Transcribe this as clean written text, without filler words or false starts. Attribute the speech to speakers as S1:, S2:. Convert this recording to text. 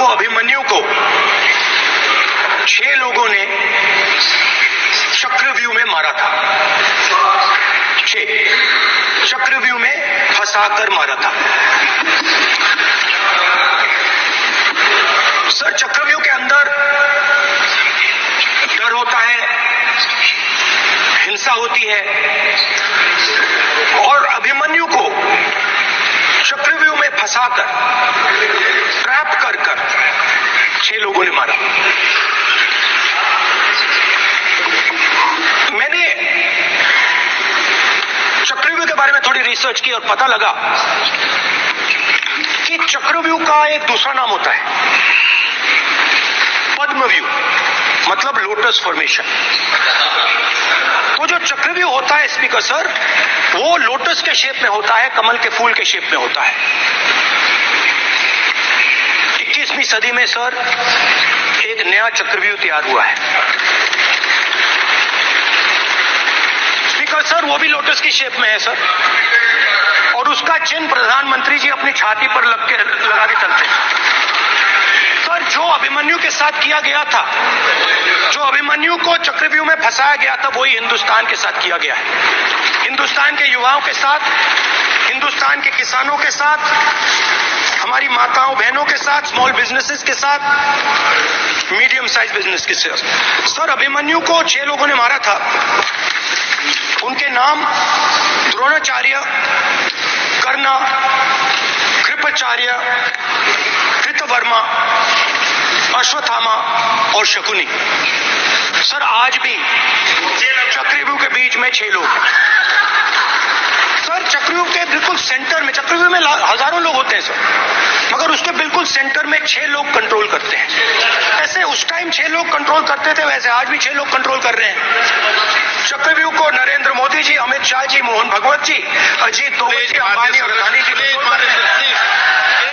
S1: को, अभिमन्यु को 6 लोगों ने चक्रव्यूह में मारा था। 6 चक्रव्यूह में फंसाकर मारा था। सर, चक्रव्यूह के अंदर डर होता है, हिंसा होती है, और अभिमन्यु को चक्रव्यूह में फंसाकर, ट्रैप कर 6 लोगों ने मारा। मैंने चक्रव्यूह के बारे में थोड़ी रिसर्च की और पता लगा कि चक्रव्यूह का एक दूसरा नाम होता है पद्मव्यूह, मतलब लोटस फॉर्मेशन। तो जो चक्रव्यूह होता है स्पीकर सर, वो लोटस के शेप में होता है, कमल के फूल के शेप में होता है। 21वीं सदी में सर एक नया चक्रव्यूह तैयार हुआ है स्पीकर सर, वो भी लोटस की शेप में है सर, और उसका चिन्ह प्रधानमंत्री जी अपनी छाती पर लगा के चलते हैं सर। जो अभिमन्यु के साथ किया गया था, जो अभिमन्यु को चक्रव्यूह में फंसाया गया था, वही हिंदुस्तान के साथ किया गया है। हिंदुस्तान के युवाओं के साथ, हिंदुस्तान के किसानों के साथ, हमारी माताओं बहनों के साथ, स्मॉल बिजनेसेस के साथ, मीडियम साइज बिजनेस के साथ। सर, अभिमन्यु को 6 लोगों ने मारा था। उनके नाम द्रोणाचार्य, कर्ण, कृपाचार्य, कृतवर्मा, अश्वत्थामा और शकुनी। सर, आज भी चक्रव्यूह के बीच में 6 लोग हैं सर। चक्रव्यूह के बिल्कुल सेंटर में, चक्रव्यूह में हजारों लोग होते हैं सर, मगर उसके बिल्कुल सेंटर में 6 लोग कंट्रोल करते हैं। ऐसे उस टाइम 6 लोग कंट्रोल करते थे, वैसे आज भी 6 लोग कंट्रोल कर रहे हैं चक्रव्यूह को। नरेंद्र मोदी जी, अमित शाह जी, मोहन भगवत जी, अजीत दोवल जी, अंबानी और अडानी जी कंट्रोल कर रहे हैं।